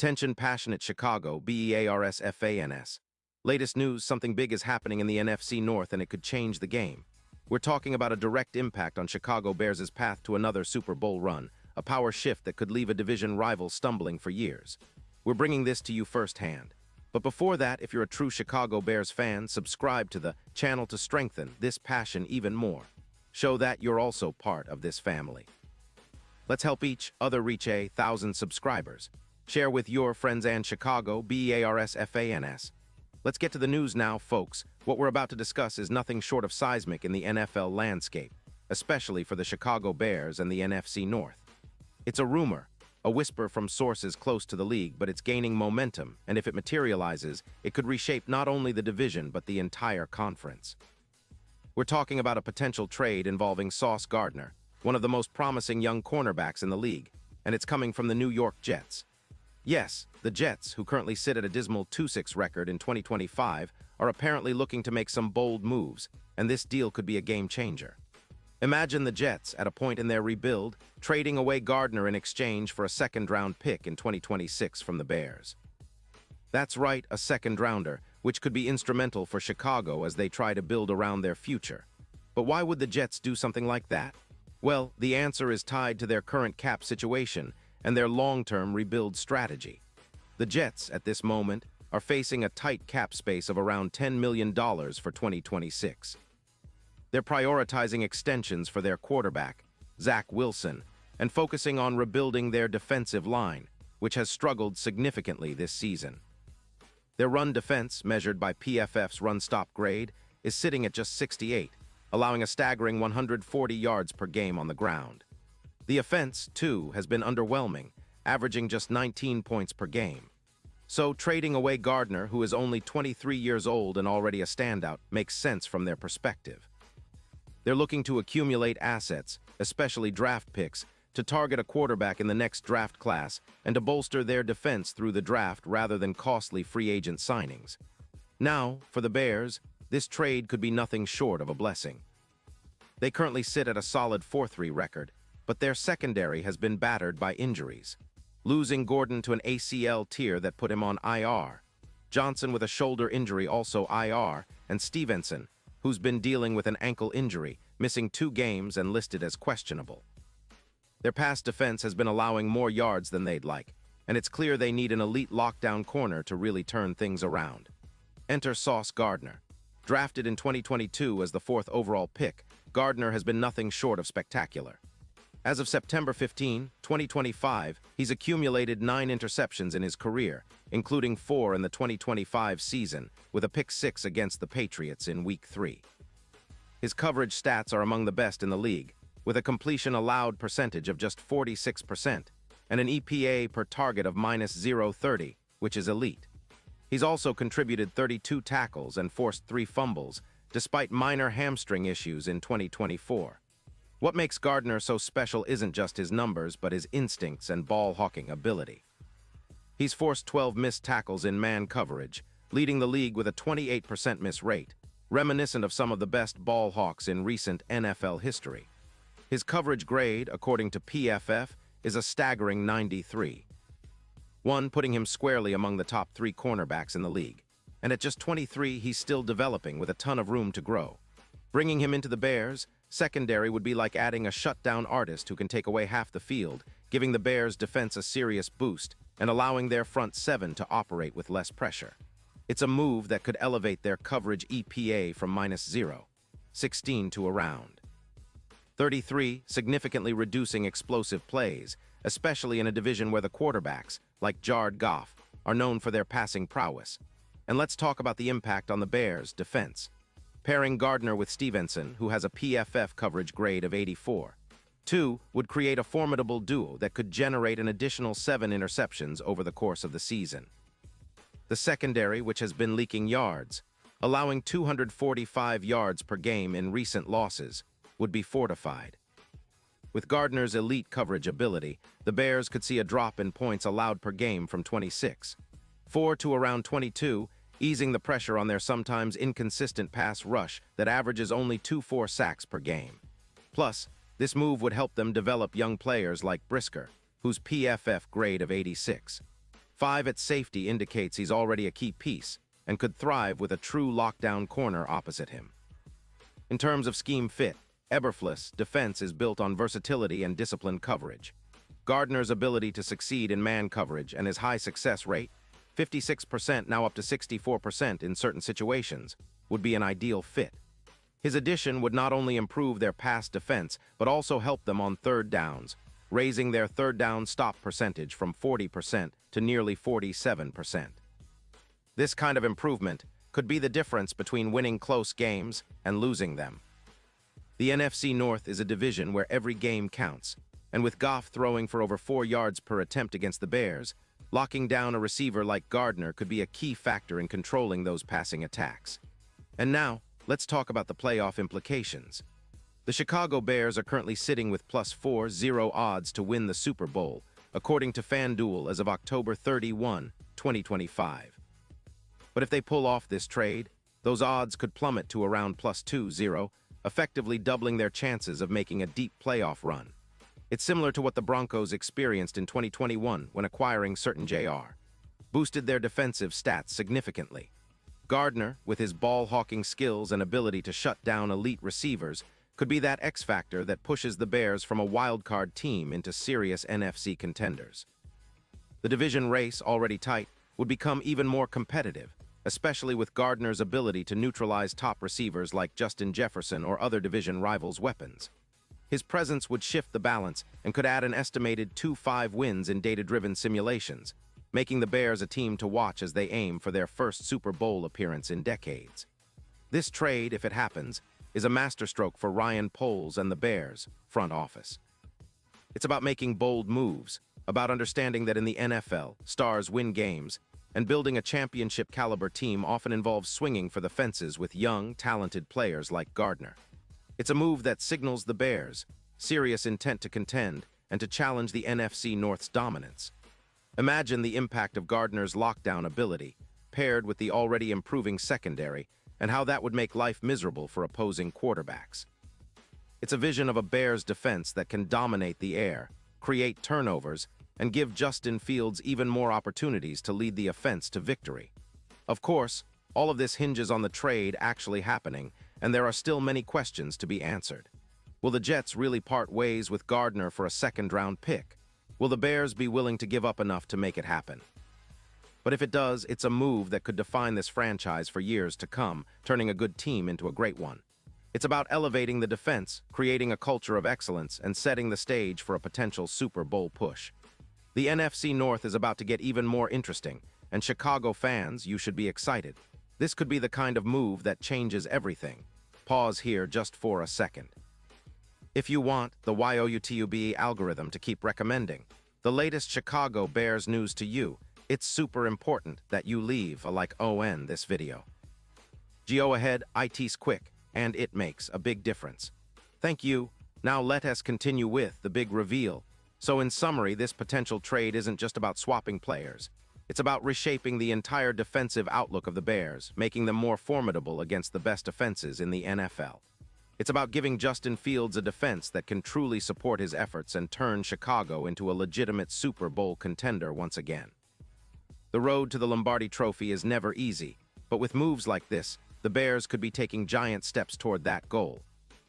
Attention passionate Chicago, Bears fans. Latest news, something big is happening in the NFC North and it could change the game. We're talking about a direct impact on Chicago Bears' path to another Super Bowl run, a power shift that could leave a division rival stumbling for years. We're bringing this to you firsthand. But before that, if you're a true Chicago Bears fan, subscribe to the channel to strengthen this passion even more. Show that you're also part of this family. Let's help each other reach 1,000 subscribers. Share with your friends and Chicago Bears fans. Let's get to the news now, folks. What we're about to discuss is nothing short of seismic in the NFL landscape, especially for the Chicago Bears and the NFC North. It's a rumor, a whisper from sources close to the league, but it's gaining momentum, and if it materializes, it could reshape not only the division but the entire conference. We're talking about a potential trade involving Sauce Gardner, one of the most promising young cornerbacks in the league, and it's coming from the New York Jets. Yes, the Jets, who currently sit at a dismal 2-6 record in 2025, are apparently looking to make some bold moves, and this deal could be a game changer. Imagine the Jets, at a point in their rebuild, trading away Gardner in exchange for a second-round pick in 2026 from the Bears. That's right, a second-rounder, which could be instrumental for Chicago as they try to build around their future. But why would the Jets do something like that? Well, the answer is tied to their current cap situation and their long-term rebuild strategy. The Jets, at this moment, are facing a tight cap space of around $10 million for 2026. They're prioritizing extensions for their quarterback, Zach Wilson, and focusing on rebuilding their defensive line, which has struggled significantly this season. Their run defense, measured by PFF's run-stop grade, is sitting at just 68, allowing a staggering 140 yards per game on the ground. The offense, too, has been underwhelming, averaging just 19 points per game. So trading away Gardner, who is only 23 years old and already a standout, makes sense from their perspective. They're looking to accumulate assets, especially draft picks, to target a quarterback in the next draft class and to bolster their defense through the draft rather than costly free agent signings. Now, for the Bears, this trade could be nothing short of a blessing. They currently sit at a solid 4-3 record, but their secondary has been battered by injuries. Losing Gordon to an ACL tear that put him on IR, Johnson with a shoulder injury also IR, and Stevenson, who's been dealing with an ankle injury, missing 2 games and listed as questionable. Their pass defense has been allowing more yards than they'd like, and it's clear they need an elite lockdown corner to really turn things around. Enter Sauce Gardner. Drafted in 2022 as the 4th overall pick, Gardner has been nothing short of spectacular. As of September 15, 2025, he's accumulated 9 interceptions in his career, including 4 in the 2025 season, with a pick-6 against the Patriots in Week 3. His coverage stats are among the best in the league, with a completion allowed percentage of just 46% and an EPA per target of -0.30, which is elite. He's also contributed 32 tackles and forced 3 fumbles, despite minor hamstring issues in 2024. What makes Gardner so special isn't just his numbers, but his instincts and ball-hawking ability. He's forced 12 missed tackles in man coverage, leading the league with a 28% miss rate, reminiscent of some of the best ball hawks in recent NFL history. His coverage grade, according to PFF, is a staggering 93. Putting him squarely among the top 3 cornerbacks in the league. And at just 23, he's still developing with a ton of room to grow. Bringing him into the Bears, secondary would be like adding a shutdown artist who can take away half the field, giving the Bears' defense a serious boost and allowing their front 7 to operate with less pressure. It's a move that could elevate their coverage EPA from -0.16 to around 33, significantly reducing explosive plays, especially in a division where the quarterbacks, like Jared Goff, are known for their passing prowess. And let's talk about the impact on the Bears' defense. Pairing Gardner with Stevenson, who has a PFF coverage grade of 84, would create a formidable duo that could generate an additional 7 interceptions over the course of the season. The secondary, which has been leaking yards, allowing 245 yards per game in recent losses, would be fortified. With Gardner's elite coverage ability, the Bears could see a drop in points allowed per game from 26.4 to around 22, easing the pressure on their sometimes inconsistent pass rush that averages only 2-4 sacks per game. Plus, this move would help them develop young players like Brisker, whose PFF grade of 86. 5 at safety indicates he's already a key piece and could thrive with a true lockdown corner opposite him. In terms of scheme fit, Eberflus' defense is built on versatility and disciplined coverage. Gardner's ability to succeed in man coverage and his high success rate, 56% now up to 64% in certain situations, would be an ideal fit. His addition would not only improve their pass defense, but also help them on third downs, raising their third down stop percentage from 40% to nearly 47%. This kind of improvement could be the difference between winning close games and losing them. The NFC North is a division where every game counts, and with Goff throwing for over 4 yards per attempt against the Bears, locking down a receiver like Gardner could be a key factor in controlling those passing attacks. And now, let's talk about the playoff implications. The Chicago Bears are currently sitting with plus 4-0 odds to win the Super Bowl, according to FanDuel as of October 31, 2025. But if they pull off this trade, those odds could plummet to around plus 2-0, effectively doubling their chances of making a deep playoff run. It's similar to what the Broncos experienced in 2021 when acquiring certain JR. Boosted their defensive stats significantly. Gardner, with his ball-hawking skills and ability to shut down elite receivers, could be that X factor that pushes the Bears from a wild-card team into serious NFC contenders. The division race, already tight, would become even more competitive, especially with Gardner's ability to neutralize top receivers like Justin Jefferson or other division rivals' weapons. His presence would shift the balance and could add an estimated 2-5 wins in data-driven simulations, making the Bears a team to watch as they aim for their first Super Bowl appearance in decades. This trade, if it happens, is a masterstroke for Ryan Poles and the Bears' front office. It's about making bold moves, about understanding that in the NFL, stars win games, and building a championship-caliber team often involves swinging for the fences with young, talented players like Gardner. It's a move that signals the Bears' serious intent to contend and to challenge the NFC North's dominance. Imagine the impact of Gardner's lockdown ability, paired with the already improving secondary, and how that would make life miserable for opposing quarterbacks. It's a vision of a Bears defense that can dominate the air, create turnovers, and give Justin Fields even more opportunities to lead the offense to victory. Of course, all of this hinges on the trade actually happening, and there are still many questions to be answered. Will the Jets really part ways with Gardner for a second-round pick? Will the Bears be willing to give up enough to make it happen? But if it does, it's a move that could define this franchise for years to come, turning a good team into a great one. It's about elevating the defense, creating a culture of excellence, and setting the stage for a potential Super Bowl push. The NFC North is about to get even more interesting, and Chicago fans, you should be excited. This could be the kind of move that changes everything. Pause here just for a second. If you want the YOUTUBE algorithm to keep recommending the latest Chicago Bears news to you, it's super important that you leave a like on this video. Go ahead, it's quick, and it makes a big difference. Thank you. Now let us continue with the big reveal. So in summary, this potential trade isn't just about swapping players. It's about reshaping the entire defensive outlook of the Bears, making them more formidable against the best defenses in the NFL. It's about giving Justin Fields a defense that can truly support his efforts and turn Chicago into a legitimate Super Bowl contender once again. The road to the Lombardi Trophy is never easy, but with moves like this, the Bears could be taking giant steps toward that goal.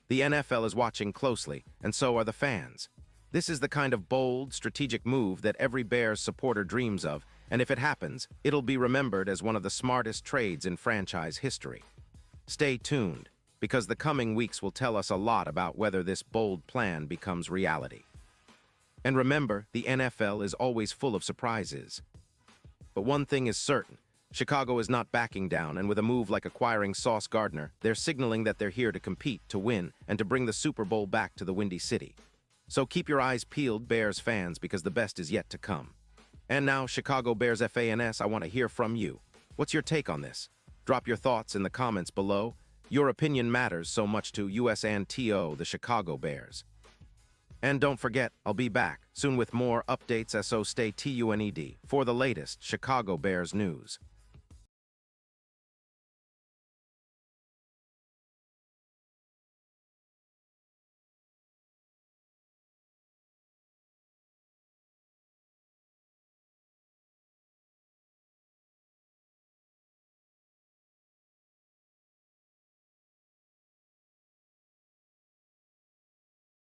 The NFL is watching closely, and so are the fans. This is the kind of bold, strategic move that every Bears supporter dreams of, and if it happens, it'll be remembered as one of the smartest trades in franchise history. Stay tuned, because the coming weeks will tell us a lot about whether this bold plan becomes reality. And remember, the NFL is always full of surprises. But one thing is certain, Chicago is not backing down, and with a move like acquiring Sauce Gardner, they're signaling that they're here to compete, to win, and to bring the Super Bowl back to the Windy City. So keep your eyes peeled, Bears fans, because the best is yet to come. And now, Chicago Bears fans, I want to hear from you. What's your take on this? Drop your thoughts in the comments below. Your opinion matters so much to us and the Chicago Bears. And don't forget, I'll be back soon with more updates, so stay tuned for the latest Chicago Bears news.